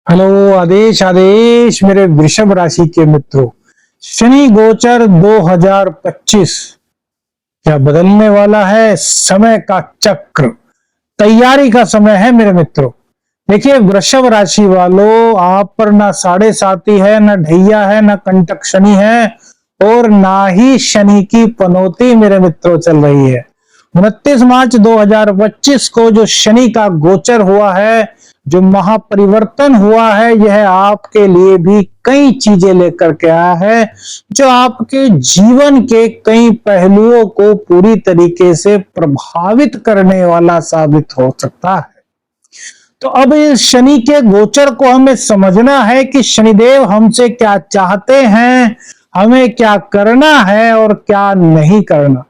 Hello. आदेश आदेश मेरे वृषभ राशि के मित्रों, शनि गोचर 2025 क्या बदलने वाला है। समय का चक्र, तैयारी का समय है मेरे मित्रों। देखिए वृषभ राशि वालों, आप पर ना साढ़े साती है, ना ढैया है, ना कंटक शनि है और ना ही शनि की पनौती मेरे मित्रों चल रही है। 29 मार्च 2025 को जो शनि का गोचर हुआ है, जो महापरिवर्तन हुआ है, यह आपके लिए भी कई चीजें लेकर के आया है, जो आपके जीवन के कई पहलुओं को पूरी तरीके से प्रभावित करने वाला साबित हो सकता है। तो अब इस शनि के गोचर को हमें समझना है कि शनिदेव हमसे क्या चाहते हैं, हमें क्या करना है और क्या नहीं करना।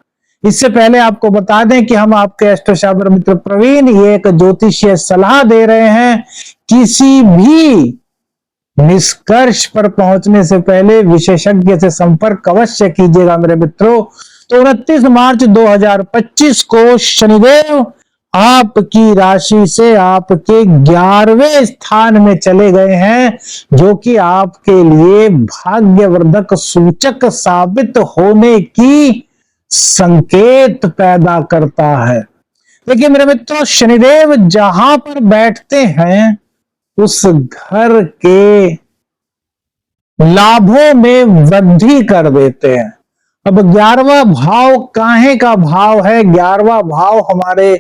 इससे पहले आपको बता दें कि हम आपके एस्ट्रोशास्त्र मित्र प्रवीण ये एक ज्योतिषीय सलाह दे रहे हैं। किसी भी निष्कर्ष पर पहुंचने से पहले विशेषज्ञ से संपर्क अवश्य कीजिएगा मेरे मित्रों। तो 29 मार्च 2025 को शनिदेव आपकी राशि से आपके 11वें स्थान में चले गए हैं, जो कि आपके लिए भाग्यवर्धक सूचक साबित होने की संकेत पैदा करता है। देखिए मेरे मित्रों, शनिदेव जहां पर बैठते हैं उस घर के लाभों में वृद्धि कर देते हैं। अब 11वां भाव काहे का भाव है? 11वां भाव हमारे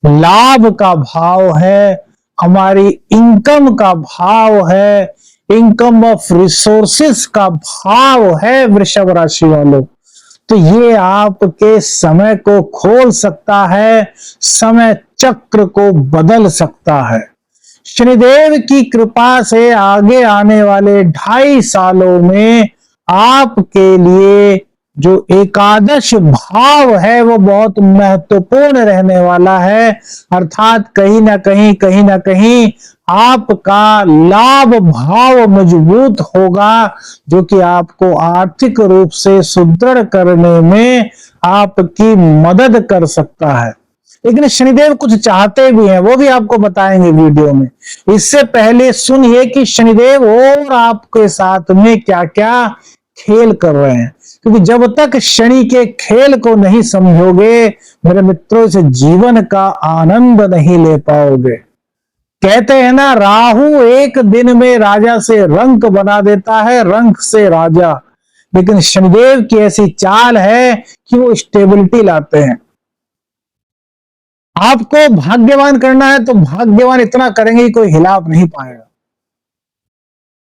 लाभ का भाव है, हमारी इनकम का भाव है, इनकम ऑफ रिसोर्सेस का भाव है वृषभ राशि वालों। तो ये आपके समय को खोल सकता है, समय चक्र को बदल सकता है। शनिदेव की कृपा से आगे आने वाले 2.5 सालों में आपके लिए जो एकादश भाव है वो बहुत महत्वपूर्ण रहने वाला है। अर्थात कहीं ना कहीं आपका लाभ भाव मजबूत होगा, जो कि आपको आर्थिक रूप से सुदृढ़ करने में आपकी मदद कर सकता है। लेकिन शनिदेव कुछ चाहते भी हैं, वो भी आपको बताएंगे वीडियो में। इससे पहले सुनिए कि शनिदेव और आपके साथ में क्या क्या खेल कर रहे हैं, क्योंकि जब तक शनि के खेल को नहीं समझोगे मेरे मित्रों, से जीवन का आनंद नहीं ले पाओगे। कहते हैं ना, राहु एक दिन में राजा से रंक बना देता है, रंक से राजा। लेकिन शनिदेव की ऐसी चाल है कि वो स्टेबिलिटी लाते हैं। आपको भाग्यवान करना है तो भाग्यवान इतना करेंगे कि कोई हिला नहीं पाएगा।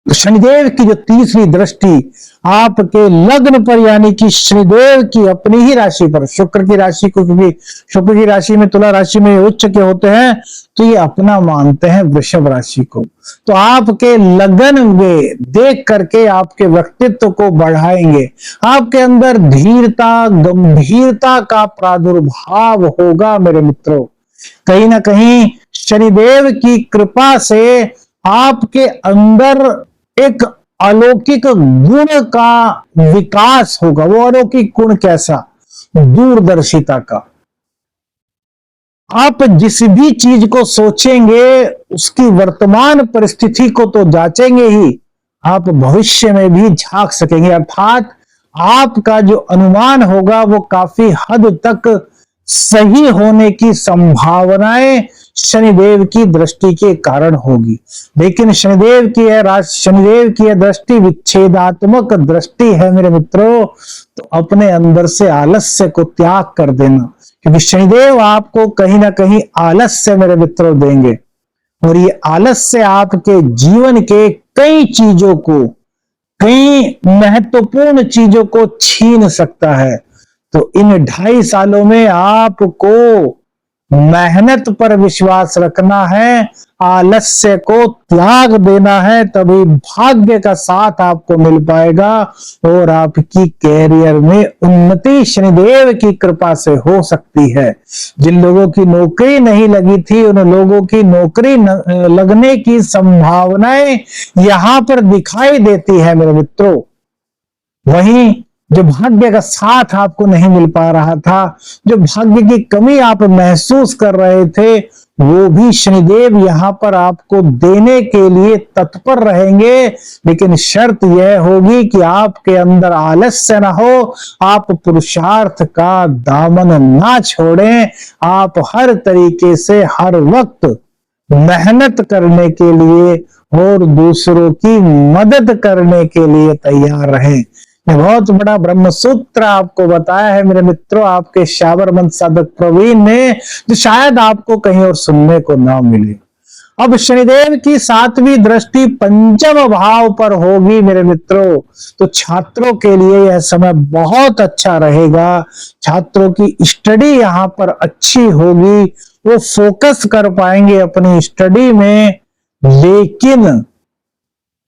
तो शनिदेव की जो तीसरी दृष्टि आपके लग्न पर, यानी कि शनिदेव की अपनी ही राशि पर, शुक्र की राशि को, क्योंकि शुक्र की राशि में तुला राशि में उच्च के होते हैं, तो ये अपना मानते हैं वृषभ राशि को। तो आपके लगन में देख करके आपके व्यक्तित्व को बढ़ाएंगे। आपके अंदर धीरता गंभीरता का प्रादुर्भाव होगा मेरे मित्रों। कहीं ना कहीं शनिदेव की कृपा से आपके अंदर एक अलौकिक गुण का विकास होगा। वो अलौकिक गुण कैसा? दूरदर्शिता का। आप जिस भी चीज को सोचेंगे उसकी वर्तमान परिस्थिति को तो जांचेंगे ही, आप भविष्य में भी झांक सकेंगे। अर्थात आपका जो अनुमान होगा वो काफी हद तक सही होने की संभावनाएं शनिदेव की दृष्टि के कारण होगी। लेकिन शनिदेव की यह दृष्टि विच्छेदात्मक दृष्टि है मेरे मित्रों। तो अपने अंदर से आलस्य को त्याग कर देना, क्योंकि शनिदेव आपको कहीं ना कहीं आलस्य मेरे मित्रों देंगे, और ये आलस्य आपके जीवन के कई महत्वपूर्ण चीजों को छीन सकता है। तो इन 2.5 सालों में आपको मेहनत पर विश्वास रखना है, आलस्य को त्याग देना है, तभी भाग्य का साथ आपको मिल पाएगा और आपकी कैरियर में उन्नति शनिदेव की कृपा से हो सकती है। जिन लोगों की नौकरी नहीं लगी थी उन लोगों की नौकरी लगने की संभावनाएं यहां पर दिखाई देती है मेरे मित्रों। वहीं जो भाग्य का साथ आपको नहीं मिल पा रहा था, जो भाग्य की कमी आप महसूस कर रहे थे, वो भी शनिदेव यहाँ पर आपको देने के लिए तत्पर रहेंगे, लेकिन शर्त यह होगी कि आपके अंदर आलस्य ना हो, आप पुरुषार्थ का दामन ना छोड़ें, आप हर तरीके से हर वक्त मेहनत करने के लिए और दूसरों की मदद करने के लिए तैयार रहें। ये बहुत बड़ा ब्रह्म सूत्र आपको बताया है मेरे मित्रों, आपके शाबर मंत्र साधक प्रवीण ने, जो शायद आपको कहीं और सुनने को ना मिले। अब शनिदेव की 7वीं दृष्टि पंचम भाव पर होगी मेरे मित्रों, तो छात्रों के लिए यह समय बहुत अच्छा रहेगा। छात्रों की स्टडी यहाँ पर अच्छी होगी, वो फोकस कर पाएंगे अपनी स्टडी में, लेकिन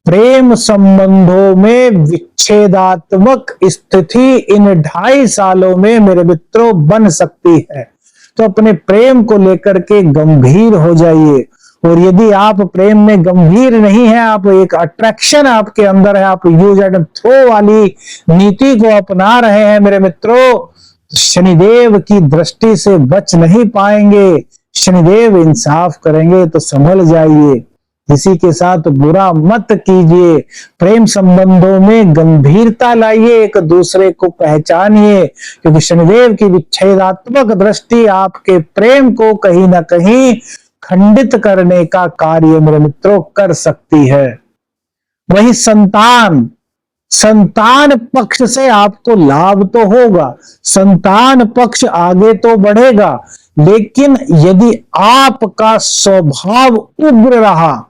प्रेम संबंधों में विच्छेदात्मक स्थिति इन 2.5 सालों में मेरे मित्रों बन सकती है। तो अपने प्रेम को लेकर के गंभीर हो जाइए, और यदि आप प्रेम में गंभीर नहीं है, आप एक अट्रैक्शन आपके अंदर है, आप यूज एंड थ्रो वाली नीति को अपना रहे हैं मेरे मित्रों, शनिदेव की दृष्टि से बच नहीं पाएंगे। शनिदेव इंसाफ करेंगे, तो संभल जाइए, किसी के साथ बुरा मत कीजिए, प्रेम संबंधों में गंभीरता लाइए, एक दूसरे को पहचानिए, क्योंकि शनिदेव की विच्छेदात्मक दृष्टि आपके प्रेम को कहीं ना कहीं खंडित करने का कार्य मेरे मित्रों कर सकती है। वही संतान पक्ष से आपको लाभ तो होगा, संतान पक्ष आगे तो बढ़ेगा, लेकिन यदि आपका स्वभाव उग्र रहा,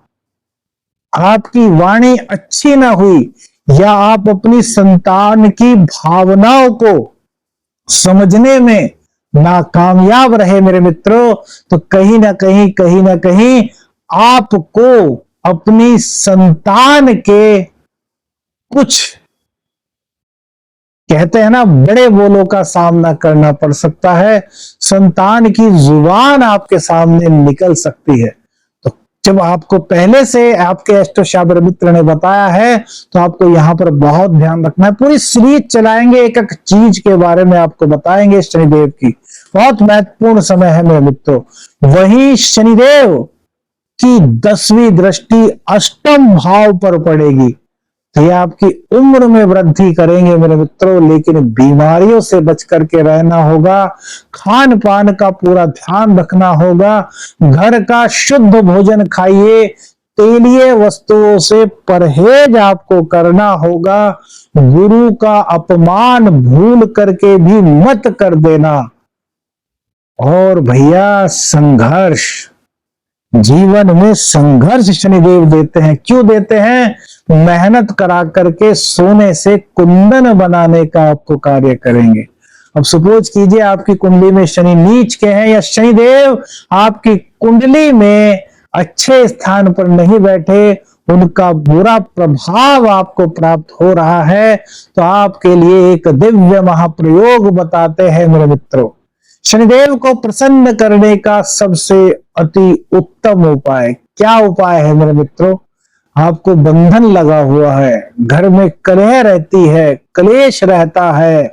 आपकी वाणी अच्छी ना हुई, या आप अपनी संतान की भावनाओं को समझने में नाकामयाब रहे मेरे मित्रों, तो कहीं ना कहीं आपको अपनी संतान के कुछ, कहते हैं ना, बड़े बोलों का सामना करना पड़ सकता है। संतान की जुबान आपके सामने निकल सकती है। तो जब आपको पहले से आपके एस्ट्रो शाबर मित्र ने बताया है, तो आपको यहाँ पर बहुत ध्यान रखना है। पूरी सीरीज चलाएंगे, एक एक चीज के बारे में आपको बताएंगे शनिदेव की। बहुत महत्वपूर्ण समय है मेरे मित्रों। वही शनिदेव की 10वीं दृष्टि अष्टम भाव पर पड़ेगी, तो ये आपकी उम्र में वृद्धि करेंगे मेरे मित्रों, लेकिन बीमारियों से बच करके रहना होगा, खान पान का पूरा ध्यान रखना होगा, घर का शुद्ध भोजन खाइए, तेलीय वस्तुओं से परहेज आपको करना होगा, गुरु का अपमान भूल करके भी मत कर देना। और भैया संघर्ष, जीवन में संघर्ष शनिदेव देते हैं। क्यों देते हैं? मेहनत करा करके सोने से कुंदन बनाने का आपको कार्य करेंगे। अब सपोज कीजिए आपकी कुंडली में शनि नीच के हैं, या शनिदेव आपकी कुंडली में अच्छे स्थान पर नहीं बैठे, उनका बुरा प्रभाव आपको प्राप्त हो रहा है, तो आपके लिए एक दिव्य महाप्रयोग बताते हैं मेरे मित्रों। शनिदेव को प्रसन्न करने का सबसे अति उत्तम उपाय क्या उपाय है मेरे मित्रों? आपको बंधन लगा हुआ है, घर में कलह रहती है, क्लेश रहता है,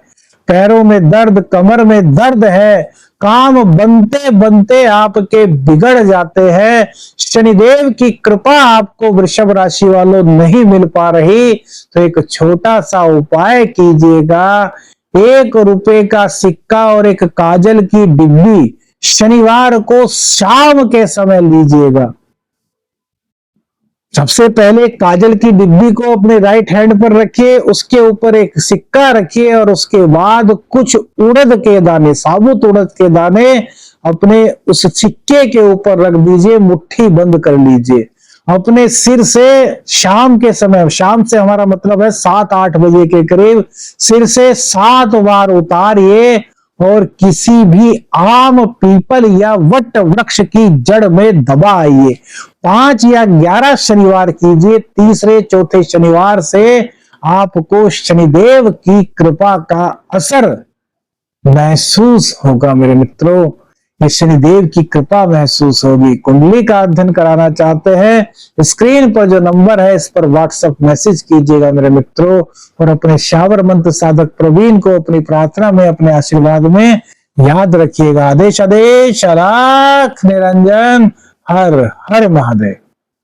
पैरों में दर्द, कमर में दर्द है, काम बनते बनते आपके बिगड़ जाते हैं, शनिदेव की कृपा आपको वृषभ राशि वालों नहीं मिल पा रही, तो एक छोटा सा उपाय कीजिएगा। 1 रुपए का सिक्का और एक काजल की डिब्बी शनिवार को शाम के समय लीजिएगा। सबसे पहले काजल की डिब्बी को अपने राइट हैंड पर रखिए, उसके ऊपर एक सिक्का रखिए, और उसके बाद कुछ उड़द के दाने, साबुत उड़द के दाने अपने उस सिक्के के ऊपर रख दीजिए, मुट्ठी बंद कर लीजिए। अपने सिर से शाम के समय, शाम से हमारा मतलब है 7-8 बजे के करीब, सिर से 7 बार उतारिए और किसी भी आम, पीपल या वट वृक्ष की जड़ में दबाइए। 5 या 11 शनिवार कीजिए। तीसरे चौथे शनिवार से आपको शनिदेव की कृपा का असर महसूस होगा मेरे मित्रों। ये शनिदेव की कृपा महसूस होगी। कुंडली का अध्ययन कराना चाहते हैं, स्क्रीन पर जो नंबर है इस पर व्हाट्सएप मैसेज कीजिएगा मेरे मित्रों, और अपने शावर मंत्र साधक प्रवीण को अपनी प्रार्थना में, अपने आशीर्वाद में याद रखिएगा। आदेश आदेश, अलख निरंजन, हर हर महादेव।